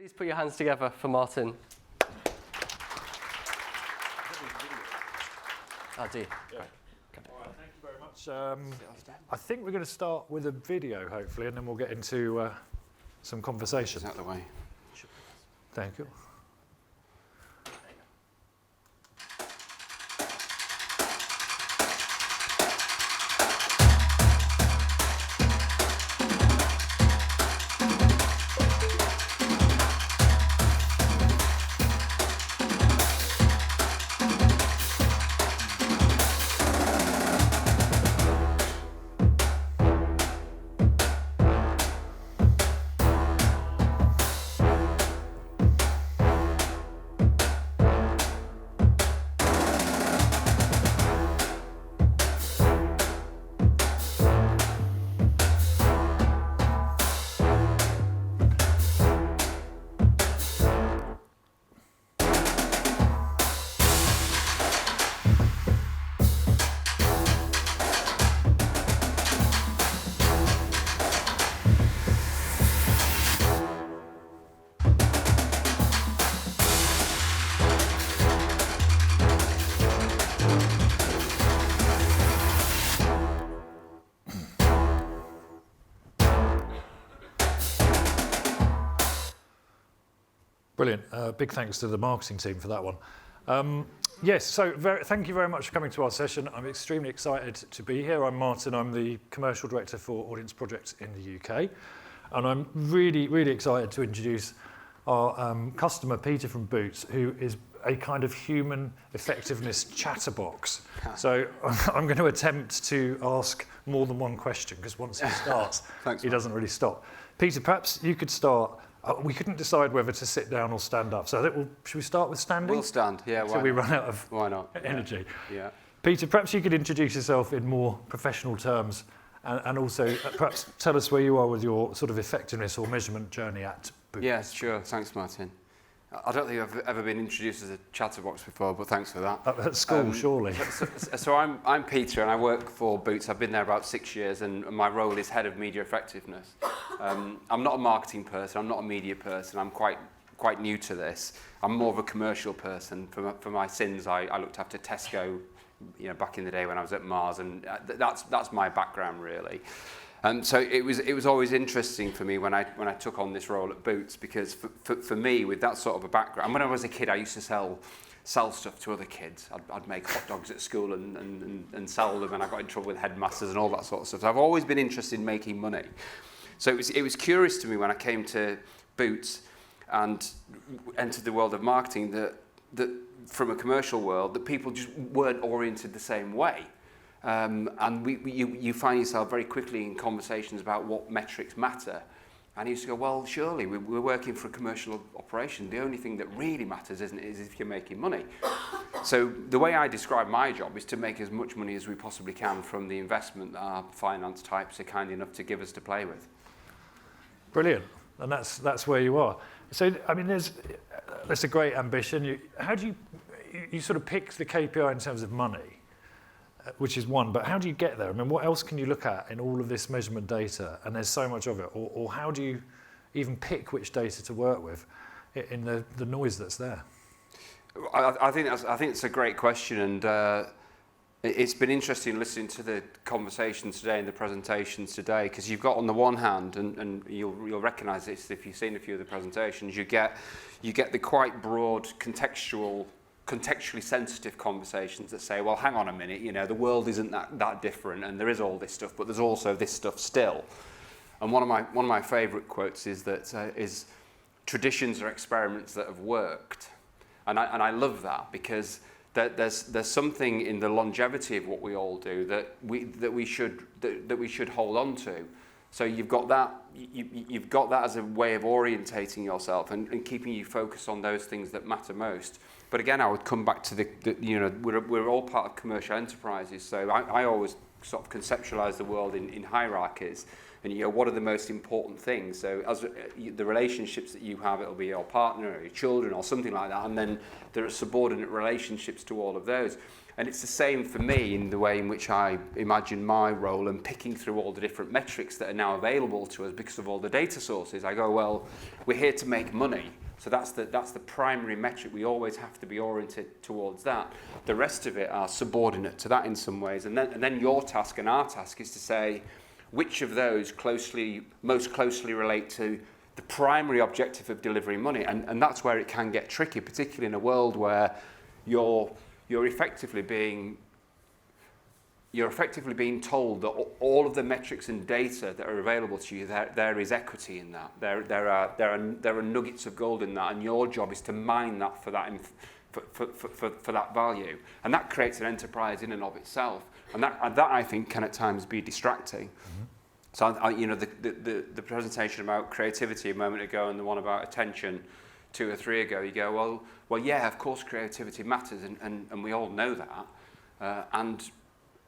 Please put your hands together for Martyn. Oh, do you? Yeah. All right, thank you very much. I think we're going to start with a video, hopefully, and then we'll get into some conversation. Is that the way? Thank you. Brilliant. Big thanks to the marketing team for that one. Yes, so thank you very much for coming to our session. I'm extremely excited to be here. I'm Martyn. I'm the Commercial Director for AudienceProject in the UK. And I'm really, really excited to introduce our customer, Peter from Boots, who is a kind of human effectiveness chatterbox. So I'm going to attempt to ask more than one question, because once he starts, he doesn't really stop. Peter, perhaps you could start. We couldn't decide whether to sit down or stand up. So I think should we start with standing? We'll stand, yeah. Why we run out of energy. Yeah. Peter, perhaps you could introduce yourself in more professional terms and also perhaps tell us where you are with your sort of effectiveness or measurement journey at Boots. Yeah, sure. Thanks, Martyn. I don't think I've ever been introduced as a chatterbox before, but thanks for that. At school, surely. So I'm Peter, and I work for Boots. I've been there about 6 years, and my role is head of media effectiveness. I'm not a marketing person. I'm not a media person. I'm quite new to this. I'm more of a commercial person. For my sins, I looked after Tesco, back in the day when I was at Mars, and that's my background really. So it was always interesting for me when I took on this role at Boots, because for me, with that sort of a background, when I was a kid, I used to sell stuff to other kids. I'd make hot dogs at school and sell them, and I got in trouble with headmasters and all that sort of stuff. So I've always been interested in making money. So it was curious to me when I came to Boots and entered the world of marketing that from a commercial world, that people just weren't oriented the same way. And you find yourself very quickly in conversations about what metrics matter. And he used to go, well, surely we're working for a commercial operation. The only thing that really matters is if you're making money. So the way I describe my job is to make as much money as we possibly can from the investment that our finance types are kind enough to give us to play with. Brilliant. And that's where you are. So, I mean, that's a great ambition. How do you sort of pick the KPI in terms of money, which is one, but how do you get there? I mean, what else can you look at in all of this measurement data? And there's so much of it. Or how do you even pick which data to work with in the noise that's there? I think it's a great question, and it's been interesting listening to the conversations today and the presentations today, because you've got on the one hand, and you'll recognise this if you've seen a few of the presentations, you get the quite broad contextually sensitive conversations that say, well, hang on a minute, the world isn't that different, and there is all this stuff, but there's also this stuff still. And one of my favourite quotes is that traditions are experiments that have worked, and I love that, because there's something in the longevity of what we all do that we should hold on to. So you've got that as a way of orientating yourself and keeping you focused on those things that matter most. But again, I would come back to we're all part of commercial enterprises. So I always sort of conceptualize the world in hierarchies. and you go, what are the most important things? So as the relationships that you have, it'll be your partner or your children or something like that, and then there are subordinate relationships to all of those. And it's the same for me in the way in which I imagine my role and picking through all the different metrics that are now available to us because of all the data sources. I go, well, we're here to make money. So that's the primary metric. We always have to be oriented towards that. The rest of it are subordinate to that in some ways. And then your task and our task is to say which of those most closely relate to the primary objective of delivering money. And that's where it can get tricky, particularly in a world where you're effectively being told that all of the metrics and data that are available to you, there is equity in that. There are nuggets of gold in that, and your job is to mine that for that value. And that creates an enterprise in and of itself. And that I think can at times be distracting. Mm-hmm. So the presentation about creativity a moment ago and the one about attention 2 or 3 ago, you go, well, yeah, of course creativity matters, and we all know that, and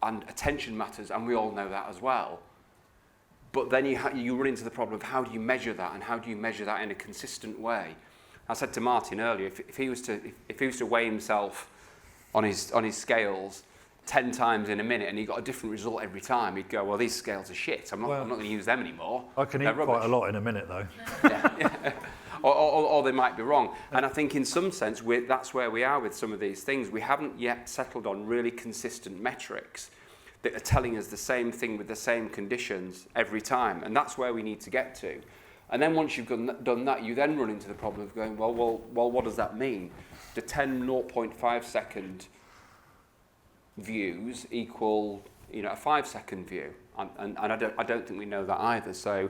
attention matters, and we all know that as well. But then you run into the problem of how do you measure that, and how do you measure that in a consistent way? I said to Martyn earlier, if he was to weigh himself on his scales 10 times in a minute, and he got a different result every time, he'd go, well, these scales are shit. I'm not going to use them anymore. I can eat quite a lot in a minute, though. Yeah. Or they might be wrong. And I think in some sense, that's where we are with some of these things. We haven't yet settled on really consistent metrics that are telling us the same thing with the same conditions every time. And that's where we need to get to. And then once you've done that, you then run into the problem of going, well, what does that mean? The 10 0.5 second views equal a 5-second view. And I don't think we know that either. So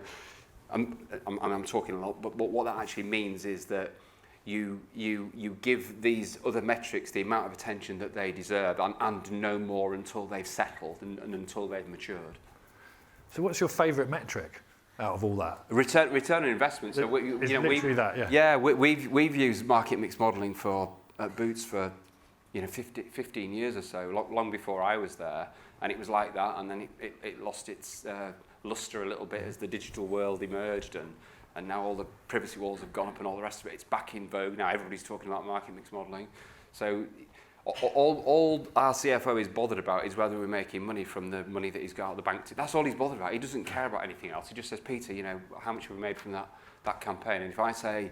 I'm talking a lot, but what that actually means is that you give these other metrics the amount of attention that they deserve, and no more until they've settled and until they've matured. So what's your favourite metric out of all that? Return on investment. So we've used market mix modelling at Boots for 15 years or so, long before I was there, and it was like that, and then it lost its luster a little bit as the digital world emerged, and now all the privacy walls have gone up and all the rest of it. It's back in vogue now. Everybody's talking about market mix modelling. So all our CFO is bothered about is whether we're making money from the money that he's got at the bank. That's all he's bothered about. He doesn't care about anything else. He just says, Peter, how much have we made from that campaign? And if I say,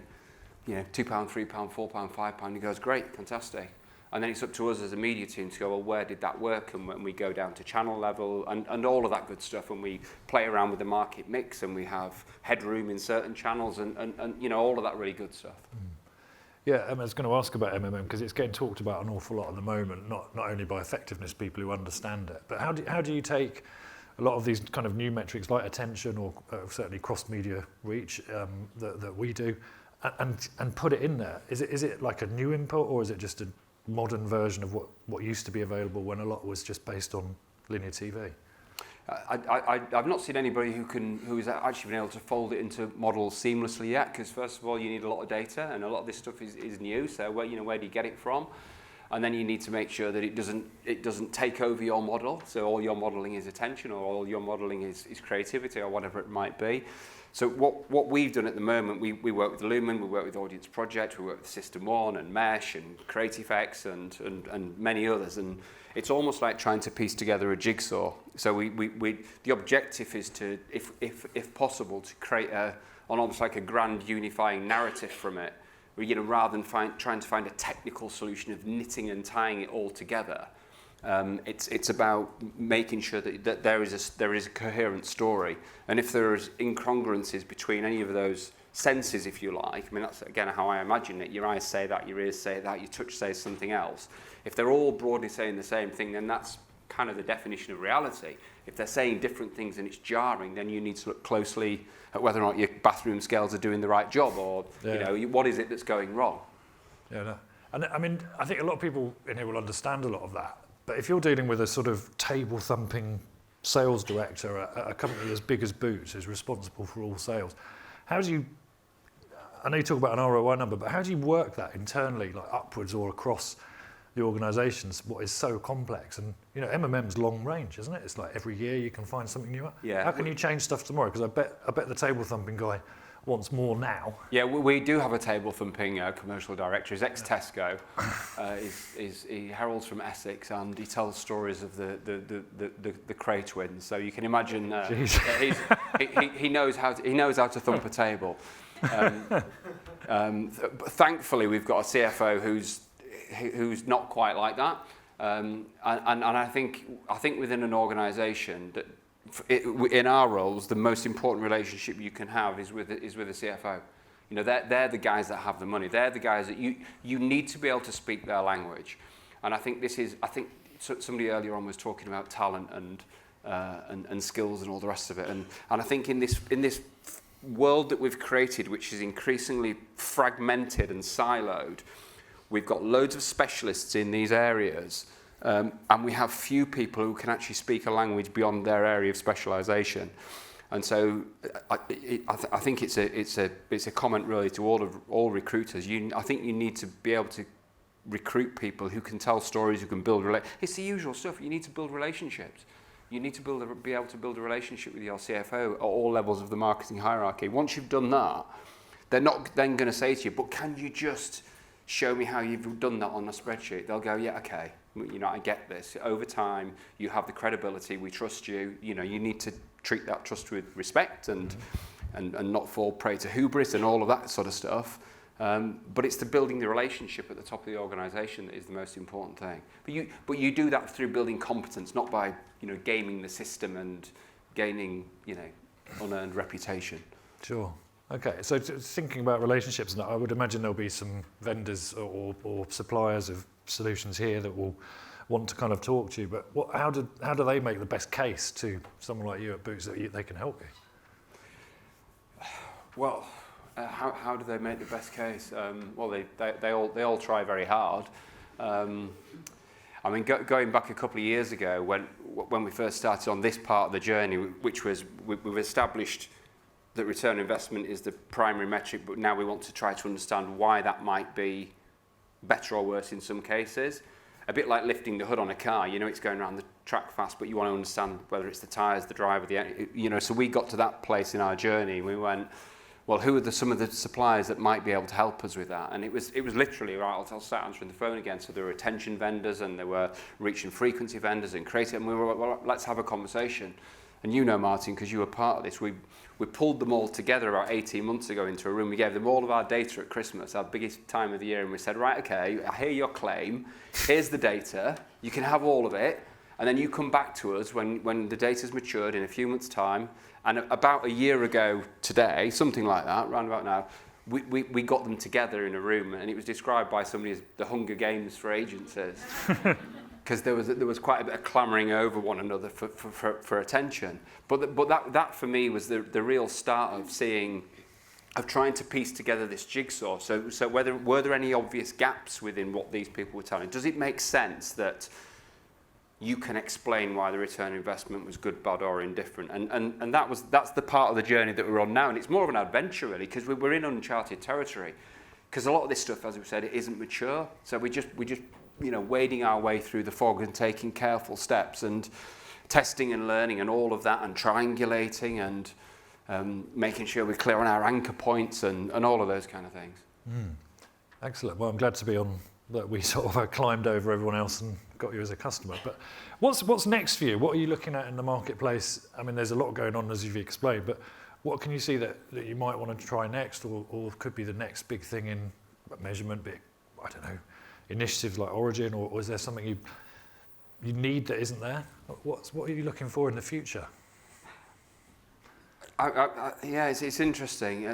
£2, £3, £4, £5, he goes, great, fantastic. And then it's up to us as a media team to go, well, where did that work? And when we go down to channel level and all of that good stuff, and we play around with the market mix, and we have headroom in certain channels, and all of that really good stuff. Yeah, I was going to ask about MMM because it's getting talked about an awful lot at the moment, not only by effectiveness people who understand it, but how do you take a lot of these kind of new metrics like attention or certainly cross-media reach that we do and put it in there? Is it like a new input, or is it just a modern version of what used to be available when a lot was just based on linear TV? I've not seen anybody who's actually been able to fold it into models seamlessly yet, because first of all you need a lot of data, and a lot of this stuff is new, so where do you get it from? And then you need to make sure that it doesn't take over your model, so all your modelling is attention, or all your modelling is creativity, or whatever it might be. So what we've done at the moment, we work with Lumen, we work with AudienceProject, we work with System 1 and Mesh and CreativeX and many others, and it's almost like trying to piece together a jigsaw. So the objective is to, if possible, to create almost like a grand unifying narrative from it, rather than trying to find a technical solution of knitting and tying it all together. It's about making sure that there is a coherent story, and if there is incongruences between any of those senses, if you like, I mean that's again how I imagine it. Your eyes say that, your ears say that, your touch says something else. If they're all broadly saying the same thing, then that's kind of the definition of reality. If they're saying different things and it's jarring, then you need to look closely at whether or not your bathroom scales are doing the right job, or what is it that's going wrong. Yeah, no. And I mean, I think a lot of people in here will understand a lot of that. But if you're dealing with a sort of table-thumping sales director at a company as big as Boots, who's responsible for all sales, how do you, I know you talk about an ROI number, but how do you work that internally, like upwards or across the organisations what is so complex. And you know, MMM's long range, isn't it? It's like every year you can find something new. Yeah. How can you change stuff tomorrow? Because I bet the table thumping guy wants more now. Yeah, we do have a table thumping commercial director. He's ex-Tesco. He heralds from Essex, and he tells stories of the Cray twins. So you can imagine he knows how to thump a table. Thankfully, we've got a CFO who's not quite like that, and I think within an organisation that in our roles, the most important relationship you can have is with a CFO. You know, they're the guys that have the money. They're the guys that you need to be able to speak their language. And I think somebody earlier on was talking about talent and skills and all the rest of it. And I think in this world that we've created, which is increasingly fragmented and siloed, we've got loads of specialists in these areas. And we have few people who can actually speak a language beyond their area of specialisation, and so I think it's a comment really to all recruiters. I think you need to be able to recruit people who can tell stories, who can build It's the usual stuff. You need to build relationships. You need to be able to build a relationship with your CFO at all levels of the marketing hierarchy. Once you've done that, they're not then going to say to you, "But can you just show me how you've done that on a spreadsheet?" They'll go, "Yeah, okay. You know, I get this. Over time, you have the credibility. We trust you. You know, you need to treat that trust with respect and not fall prey to hubris and all of that sort of stuff. But it's the building the relationship at the top of the organisation that is the most important thing. But you do that through building competence, not by gaming the system and gaining unearned reputation. Sure. Okay, so thinking about relationships, I would imagine there'll be some vendors or suppliers of solutions here that will want to kind of talk to you, but how do they make the best case to someone like you at Boots that they can help you? Well, how do they make the best case? Well, they all try very hard. I mean, going back a couple of years ago when we first started on this part of the journey, which was we've established that return on investment is the primary metric, but now we want to try to understand why that might be better or worse in some cases. A bit like lifting the hood on a car, it's going around the track fast, but you want to understand whether it's the tyres, the driver, so we got to that place in our journey. We went, well, who are some of the suppliers that might be able to help us with that? And it was literally, right, I'll start answering the phone again. So there were retention vendors and there were reach and frequency vendors and creative, and we were, well, let's have a conversation. And Martyn, because you were part of this, we pulled them all together about 18 months ago into a room. We gave them all of our data at Christmas, our biggest time of the year, and we said, right, okay, I hear your claim. Here's the data. You can have all of it, and then you come back to us when the data's matured in a few months' time. And about a year ago today, something like that, round about now, we got them together in a room, and it was described by somebody as the Hunger Games for agencies. Because there was quite a bit of clamouring over one another for attention. But that for me was the real start of trying to piece together this jigsaw. So were there any obvious gaps within what these people were telling? Does it make sense that you can explain why the return on investment was good, bad, or indifferent? And that's the part of the journey that we're on now. And it's more of an adventure really, because we're in uncharted territory. Because a lot of this stuff, as we said, it isn't mature. So we just wading our way through the fog and taking careful steps and testing and learning and all of that and triangulating and making sure we're clear on our anchor points and all of those kind of things. Excellent. Well, I'm glad to be on that. We sort of climbed over everyone else and got you as a customer. But what's next for you? What are you looking at in the marketplace? I mean, there's a lot going on, as you've explained, but what can you see that you might want to try next or could be the next big thing in measurement, I don't know, initiatives like Origin, or is there something you need that isn't there? What are you looking for in the future? Yeah, it's interesting.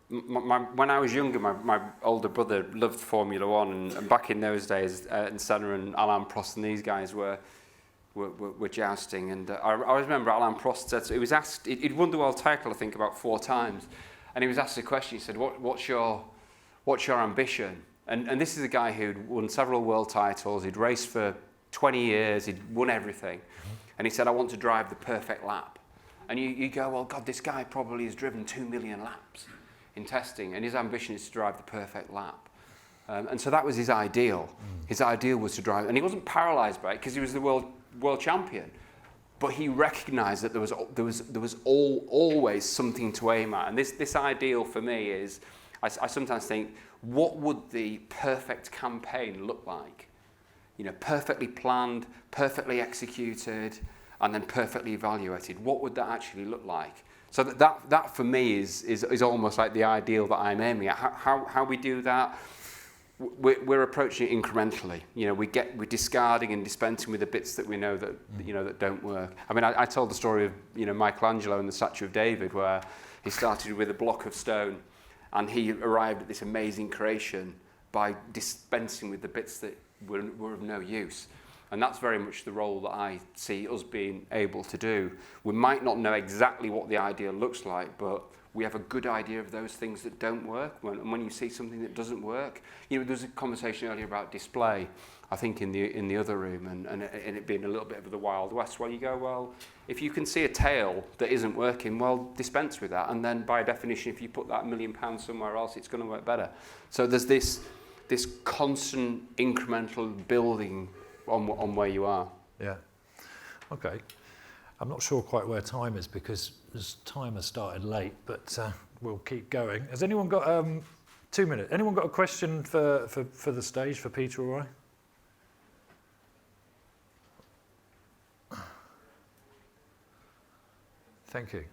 When I was younger, my older brother loved Formula One, and back in those days, Senna and Alain Prost and these guys were jousting. And I remember Alain Prost said, so he was asked, he'd won the world title, I think, about 4 times, and he was asked a question. He said, "What's your ambition?" And this is a guy who'd won several world titles. He'd raced for 20 years. He'd won everything. And he said, "I want to drive the perfect lap." And you go, well, God, this guy probably has driven 2 million laps in testing, and his ambition is to drive the perfect lap. And so that was his ideal. His ideal was to drive, and he wasn't paralysed by it because he was the world champion. But he recognised that there was always something to aim at. And this ideal for me is, I sometimes think, what would the perfect campaign look like? You know, perfectly planned, perfectly executed, and then perfectly evaluated. What would that actually look like? So that for me is almost like the ideal that I'm aiming at. How we do that? We're approaching it incrementally. You know, we're discarding and dispensing with the bits that we know that that don't work. I mean, I told the story of Michelangelo and the statue of David, where he started with a block of stone, and he arrived at this amazing creation by dispensing with the bits that were of no use. And that's very much the role that I see us being able to do. We might not know exactly what the ideal looks like, but we have a good idea of those things that don't work. When you see something that doesn't work, there was a conversation earlier about display, I think in the other room, and it being a little bit of the Wild West, where you go, well, if you can see a tail that isn't working, well, dispense with that, and then by definition, if you put that £1 million somewhere else, it's going to work better. So there's this constant incremental building on where you are. Yeah. Okay. I'm not sure quite where time is because this time has started late, but we'll keep going. Has anyone got 2 minutes? Anyone got a question for the stage, for Peter or I? Thank you.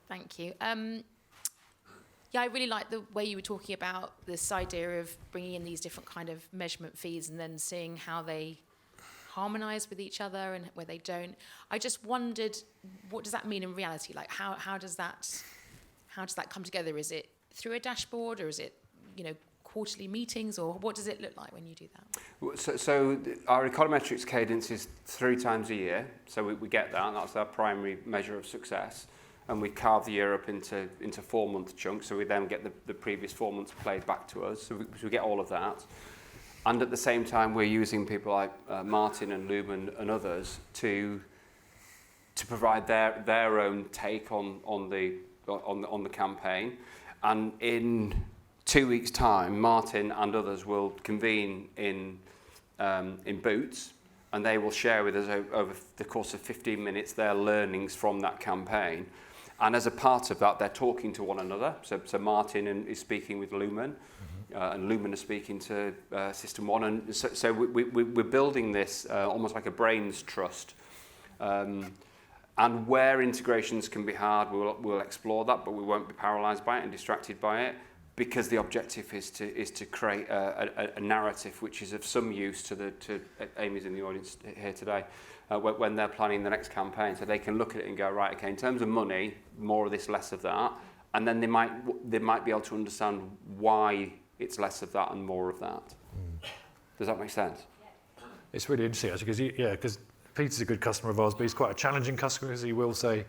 Thank you. Yeah, I really like the way you were talking about this idea of bringing in these different kind of measurement feeds and then seeing how they harmonise with each other and where they don't. I just wondered, what does that mean in reality? Like, how does that come together? Is it through a dashboard, or is it quarterly meetings, or what does it look like when you do that? So our econometrics cadence is 3 times a year. So we get that, and that's our primary measure of success. And we carve the year up into 4-month chunks, so we then get the previous 4 months played back to us, so we get all of that. And at the same time, we're using people like Martyn and Lumen and others to provide their own take on the campaign. And in 2 weeks' time, Martyn and others will convene in Boots, and they will share with us over the course of 15 minutes their learnings from that campaign. And as a part of that, they're talking to one another. So Martyn is speaking with Lumen, and Lumen is speaking to System 1. And so we're building this almost like a brains trust. And where integrations can be hard, we'll explore that, but we won't be paralysed by it and distracted by it, because the objective is to create a narrative which is of some use to Amy's in the audience here today, when they're planning the next campaign, so they can look at it and go, right, okay, in terms of money, more of this, less of that, and then they might be able to understand why it's less of that and more of that. Does that make sense? It's really interesting actually, because Peter's a good customer of ours, but he's quite a challenging customer, because he will say,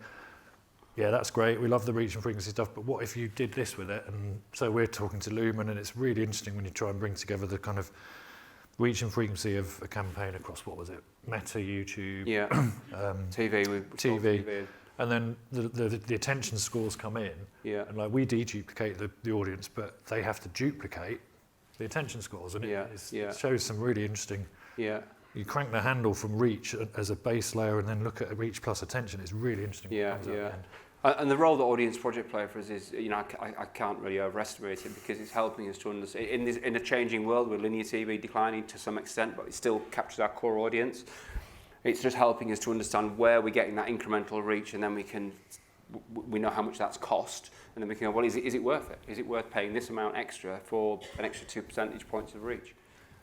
yeah, that's great, we love the reach and frequency stuff, but what if you did this with it? And so we're talking to Lumen, and it's really interesting when you try and bring together the kind of reach and frequency of a campaign across, what was it, Meta, YouTube, TV, and then the attention scores come in, and like we deduplicate the audience, but they have to duplicate the attention scores, and it shows some really interesting. Yeah. You crank the handle from reach as a base layer, and then look at reach plus attention. It's really interesting. And the role that AudienceProject play for us is, I can't really overestimate it, because it's helping us to understand, in a changing world with linear TV declining to some extent, but it still captures our core audience. It's just helping us to understand where we're getting that incremental reach, and then we know how much that's cost, and then we can go, well, is it worth it? Is it worth paying this amount extra for an extra 2 percentage points of reach?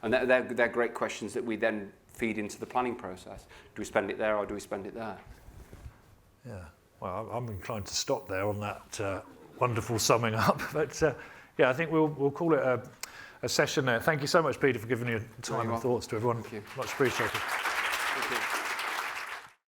And they're great questions that we then feed into the planning process. Do we spend it there, or do we spend it there? Yeah. Well, I'm inclined to stop there on that wonderful summing up. But I think we'll call it a session there. Thank you so much, Peter, for giving your time and thoughts to everyone. Much appreciated. Thank you.